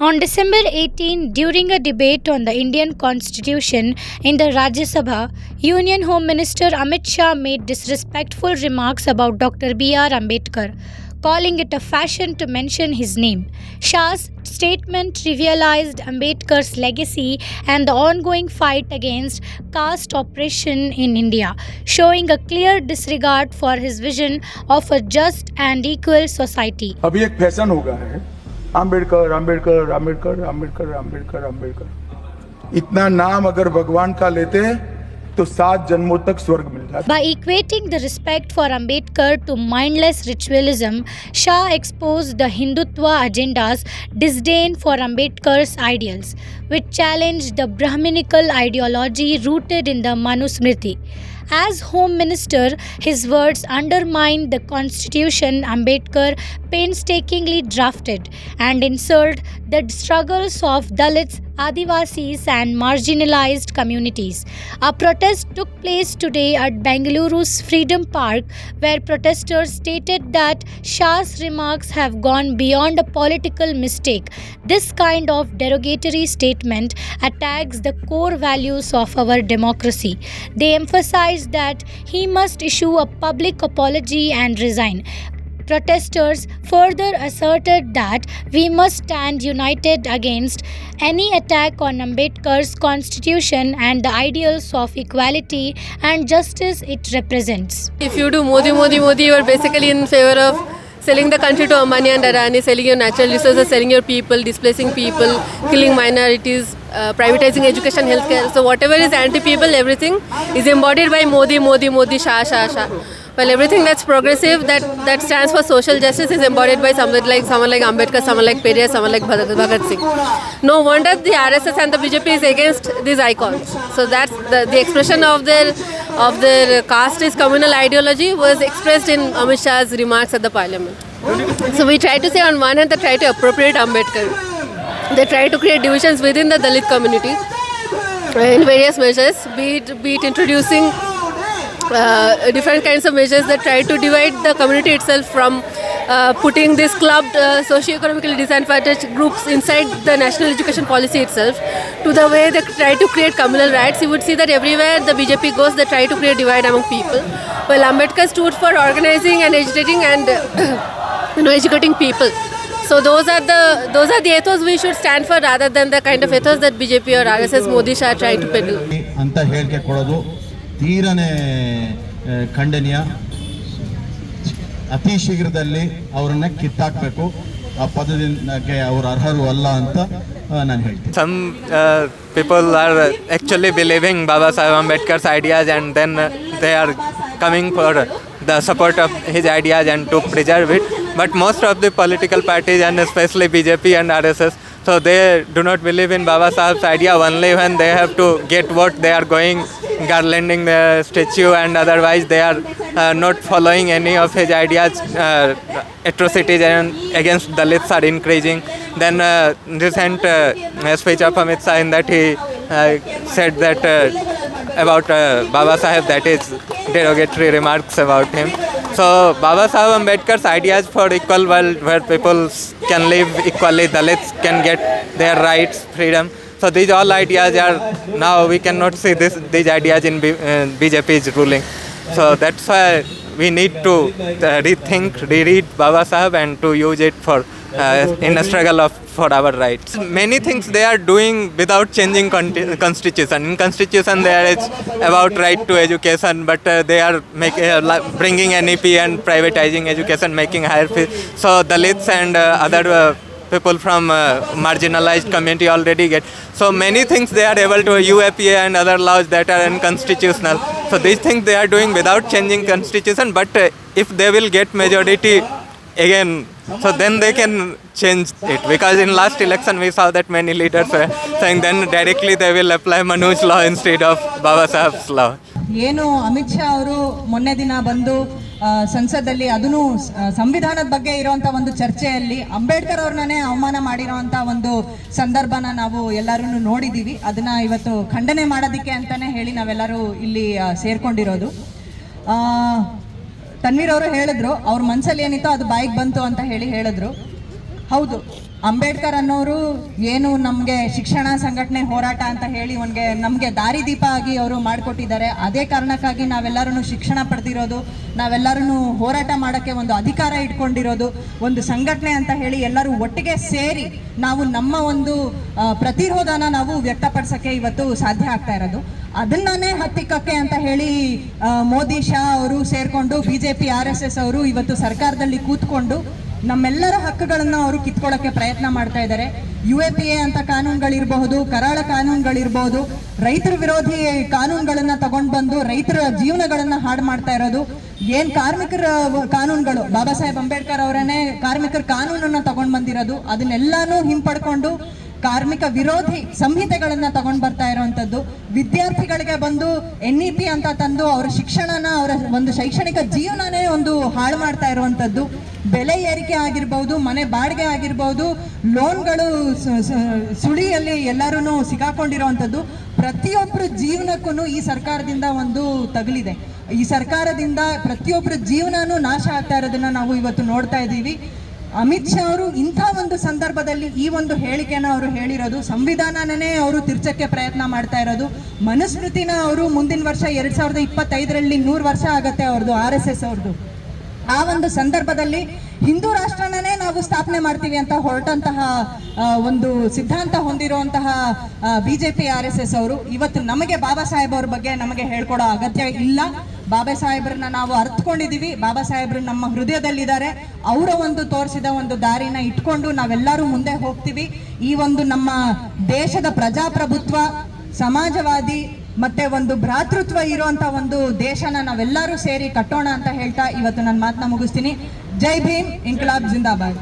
On December 18, during a debate on the Indian Constitution in the Rajya Sabha, Union Home Minister Amit Shah made disrespectful remarks about Dr. B.R. Ambedkar, calling it a fashion to mention his name. Shah's statement trivialized Ambedkar's legacy and the ongoing fight against caste oppression in India, showing a clear disregard for his vision of a just and equal society. अभी एक fashion हो गया है आम्बेडकर आम्बेडकर आम्बेडकर आम्बेडकर आम्बेडकर आम्बेडकर। इतना नाम अगर भगवान का लेते हैं तो 7 जन्मों तक स्वर्ग मिल जाता। By equating the respect for Ambedkar to mindless ritualism, Shah exposed the Hindutva agenda's disdain for Ambedkar's ideals, which challenged the Brahminical ideology rooted in the Manusmriti. As Home Minister, his words undermined the constitution Ambedkar painstakingly drafted and insulted the struggles of Dalits, Adivasis, and marginalized communities. A protest took place today at Bengaluru's Freedom Park, where protesters stated that Shah's remarks have gone beyond a political mistake. This kind of derogatory statement attacks the core values of our democracy. They emphasized that he must issue a public apology and resign. Protesters further asserted that we must stand united against any attack on Ambedkar's constitution and the ideals of equality and justice it represents. If you do Modi, Modi, Modi, you are basically in favor of selling the country to Ambani and Adani, selling your natural resources, selling your people, displacing people, killing minorities, privatizing education, healthcare. So whatever is anti-people, everything is embodied by Modi, Modi, Modi, Shah, Shah, Shah. Well, everything that's progressive, that stands for social justice, is embodied by someone like Ambedkar, someone like Periyar, someone like Bhagat Singh. No wonder the RSS and the BJP is against these icons. So that's the expression of their casteist communal ideology was expressed in Amit Shah's remarks at the parliament. So we try to say on one hand they try to appropriate Ambedkar. They try to create divisions within the Dalit community in various measures, be it introducing different kinds of measures that try to divide the community itself, from putting these clubbed socio-economically disadvantaged groups inside the national education policy itself, to the way they try to create communal rights. You would see that everywhere the BJP goes, they try to create divide among people. Well, Ambedkar stood for organizing and agitating and educating people. So those are the ethos we should stand for, rather than the kind of ethos that BJP or RSS Modi Shah trying to peddle. ಅಂತ ಹೇಳಿಕೆ ಕೊಡೋದು ತೀರನೇ ಖಂಡನೀಯ. ಅತಿ ಶೀಘ್ರದಲ್ಲಿ ಅವರನ್ನ ಕಿತ್ತಾಕಬೇಕು. ಆ ಪದಕ್ಕೆ ಅವರು ಅರ್ಹರು ಅಲ್ಲ ಅಂತ ನಾನು ಹೇಳ್ತೀನಿ. Some people are actually believing Baba Saheb Ambedkar's ideas, and then they are coming for the support of his ideas and to preserve it. But most of the political parties, and especially BJP and RSS, so they do not believe in Baba Saheb's idea. Only when they have to get vote, they are going garlanding the statue, and otherwise they are not following any of his ideas. Atrocities against Dalits are increasing. Then recent speech of Amit Shah, in that he said that about Baba Saheb, that is derogatory remarks about him. So Baba Saheb Ambedkar's ideas for equal world where people can live equally, Dalits can get their rights, freedom. So these all ideas are, now we cannot see these ideas in BJP's ruling. So that's why we need to reread Baba Saheb and to use it for in a struggle for our rights. Many things they are doing without changing constitution. In constitution there is about right to education, but they are bringing NEP and privatizing education, making higher fees. So Dalits and other people from marginalized community already get. So many things they are able to, UAPA and other laws that are unconstitutional. So these things they are doing without changing constitution, but if they will get majority again, so then they can change it. Because in last election we saw that many leaders were saying then directly they will apply Manu's law instead of Baba Saheb's law. ಏನು ಅಮಿತ್ ಶಾ ಅವರು ಮೊನ್ನೆ ದಿನ ಬಂದು ಸಂಸದಲ್ಲಿ ಅದನ್ನು ಸಂವಿಧಾನದ ಬಗ್ಗೆ ಇರುವಂಥ ಒಂದು ಚರ್ಚೆಯಲ್ಲಿ ಅಂಬೇಡ್ಕರ್ ಅವ್ರನ್ನೇ ಅವಮಾನ ಮಾಡಿರೋವಂಥ ಒಂದು ಸಂದರ್ಭನ ನಾವು ಎಲ್ಲರೂ ನೋಡಿದ್ದೀವಿ. ಅದನ್ನು ಇವತ್ತು ಖಂಡನೆ ಮಾಡೋದಕ್ಕೆ ಅಂತಲೇ ಹೇಳಿ ನಾವೆಲ್ಲರೂ ಇಲ್ಲಿ ಸೇರ್ಕೊಂಡಿರೋದು. ತನ್ವೀರ್ ಅವರು ಹೇಳಿದ್ರು, ಅವ್ರ ಮನಸ್ಸಲ್ಲಿ ಏನಿತ್ತೋ ಅದು ಬಾಯಿಗೆ ಬಂತು ಅಂತ ಹೇಳಿದ್ರು. ಹೌದು, ಅಂಬೇಡ್ಕರ್ ಅನ್ನೋರು ಏನು ನಮಗೆ ಶಿಕ್ಷಣ ಸಂಘಟನೆ ಹೋರಾಟ ಅಂತ ಹೇಳಿ ನಮಗೆ ದಾರಿದೀಪ ಆಗಿ ಅವರು ಮಾಡಿಕೊಟ್ಟಿದ್ದಾರೆ. ಅದೇ ಕಾರಣಕ್ಕಾಗಿ ನಾವೆಲ್ಲರೂ ಶಿಕ್ಷಣ ಪಡೆದಿರೋದು, ನಾವೆಲ್ಲರೂ ಹೋರಾಟ ಮಾಡೋಕ್ಕೆ ಒಂದು ಅಧಿಕಾರ ಇಟ್ಕೊಂಡಿರೋದು, ಒಂದು ಸಂಘಟನೆ ಅಂತ ಹೇಳಿ ಎಲ್ಲರೂ ಒಟ್ಟಿಗೆ ಸೇರಿ ನಾವು ನಮ್ಮ ಒಂದು ಪ್ರತಿರೋಧನ ನಾವು ವ್ಯಕ್ತಪಡಿಸೋಕ್ಕೆ ಇವತ್ತು ಸಾಧ್ಯ ಆಗ್ತಾ ಇರೋದು. ಅದನ್ನೇ ಹತ್ತಿಕ್ಕಕ್ಕೆ ಅಂತ ಹೇಳಿ ಮೋದಿ ಶಾ ಅವರು ಸೇರಿಕೊಂಡು BJP RSS ಅವರು ಇವತ್ತು ಸರ್ಕಾರದಲ್ಲಿ ಕೂತ್ಕೊಂಡು ನಮ್ಮೆಲ್ಲರ ಹಕ್ಕುಗಳನ್ನು ಅವರು ಕಿತ್ಕೊಳ್ಳೋಕ್ಕೆ ಪ್ರಯತ್ನ ಮಾಡ್ತಾ ಇದ್ದಾರೆ. UAPA ಅಂತ ಕಾನೂನುಗಳಿರಬಹುದು, ಕರಾಳ ಕಾನೂನುಗಳಿರ್ಬೋದು, ರೈತರ ವಿರೋಧಿ ಕಾನೂನುಗಳನ್ನು ತಗೊಂಡು ಬಂದು ರೈತರ ಜೀವನಗಳನ್ನು ಹಾಳು ಮಾಡ್ತಾ ಇರೋದು. ಏನು ಕಾರ್ಮಿಕರ ಕಾನೂನುಗಳು, ಬಾಬಾ ಸಾಹೇಬ್ ಅಂಬೇಡ್ಕರ್ ಅವರನ್ನೇ ಕಾರ್ಮಿಕರ ಕಾನೂನನ್ನು ತಗೊಂಡು ಬಂದಿರೋದು, ಅದನ್ನೆಲ್ಲಾನು ಹಿಂಪಡ್ಕೊಂಡು ಕಾರ್ಮಿಕ ವಿರೋಧಿ ಸಂಹಿತೆಗಳನ್ನು ತಗೊಂಡು ಬರ್ತಾ ಇರೋವಂಥದ್ದು. ವಿದ್ಯಾರ್ಥಿಗಳಿಗೆ ಬಂದು NEP ಅಂತ ತಂದು ಅವರ ಶಿಕ್ಷಣನ, ಅವರ ಒಂದು ಶೈಕ್ಷಣಿಕ ಜೀವನನೇ ಒಂದು ಹಾಳು ಮಾಡ್ತಾ ಇರುವಂಥದ್ದು. ಬೆಲೆ ಏರಿಕೆ ಆಗಿರ್ಬೋದು, ಮನೆ ಬಾಡಿಗೆ ಆಗಿರ್ಬೋದು, ಲೋನ್ಗಳು ಸುಳಿಯಲ್ಲಿ ಎಲ್ಲರೂ ಸಿಗಾಕೊಂಡಿರೋವಂಥದ್ದು. ಪ್ರತಿಯೊಬ್ಬರ ಜೀವನಕ್ಕೂ ಈ ಸರ್ಕಾರದಿಂದ ಒಂದು ತಗುಲಿದೆ. ಈ ಸರ್ಕಾರದಿಂದ ಪ್ರತಿಯೊಬ್ಬರ ಜೀವನನೂ ನಾಶ ಆಗ್ತಾ ಇರೋದನ್ನ ನಾವು ಇವತ್ತು ನೋಡ್ತಾ ಇದ್ದೀವಿ. ಅಮಿತ್ ಶಾ ಅವರು ಇಂಥ ಒಂದು ಸಂದರ್ಭದಲ್ಲಿ ಈ ಒಂದು ಹೇಳಿಕೆನ ಅವರು ಹೇಳಿರೋದು, ಸಂವಿಧಾನನೇ ಅವರು ತಿರ್ಚಕ್ಕೆ ಪ್ರಯತ್ನ ಮಾಡ್ತಾ ಇರೋದು. ಮನುಸ್ಮೃತಿನ ಅವರು ಮುಂದಿನ ವರ್ಷ 2025ರಲ್ಲಿ 100 ವರ್ಷ ಆಗತ್ತೆ ಅವ್ರದ್ದು, RSS ಅವ್ರದ್ದು. ಆ ಒಂದು ಸಂದರ್ಭದಲ್ಲಿ ಹಿಂದೂ ರಾಷ್ಟ್ರನೇ ನಾವು ಸ್ಥಾಪನೆ ಮಾಡ್ತೀವಿ ಅಂತ ಹೊರಟಂತಹ ಒಂದು ಸಿದ್ಧಾಂತ ಹೊಂದಿರುವಂತಹ BJP RSS ಅವರು ಇವತ್ತು ನಮಗೆ ಬಾಬಾ ಸಾಹೇಬ್ ಅವ್ರ ಬಗ್ಗೆ ನಮಗೆ ಹೇಳ್ಕೊಡೋ ಅಗತ್ಯ ಇಲ್ಲ. ಬಾಬಾ ಸಾಹೇಬ್ರನ್ನ ನಾವು ಅರ್ಥಕೊಂಡಿದ್ದೀವಿ. ಬಾಬಾ ಸಾಹೇಬ್ರು ನಮ್ಮ ಹೃದಯದಲ್ಲಿದ್ದಾರೆ. ಅವರ ಒಂದು ತೋರಿಸಿದ ಒಂದು ದಾರಿನ ಇಟ್ಕೊಂಡು ನಾವೆಲ್ಲರೂ ಮುಂದೆ ಹೋಗ್ತೀವಿ. ಈ ಒಂದು ನಮ್ಮ ದೇಶದ ಪ್ರಜಾಪ್ರಭುತ್ವ, ಸಮಾಜವಾದಿ ಮತ್ತೆ ಒಂದು ಭ್ರಾತೃತ್ವ ಇರುವಂತ ಒಂದು ದೇಶನ ನಾವೆಲ್ಲರೂ ಸೇರಿ ಕಟ್ಟೋಣ ಅಂತ ಹೇಳ್ತಾ ಇವತ್ತು ನನ್ನ ಮಾತನ್ನ ಮುಗಿಸ್ತೀನಿ. ಜೈ ಭೀಮ್, ಇನ್ಕಲಾಬ್ ಜಿಂದಾಬಾದ್.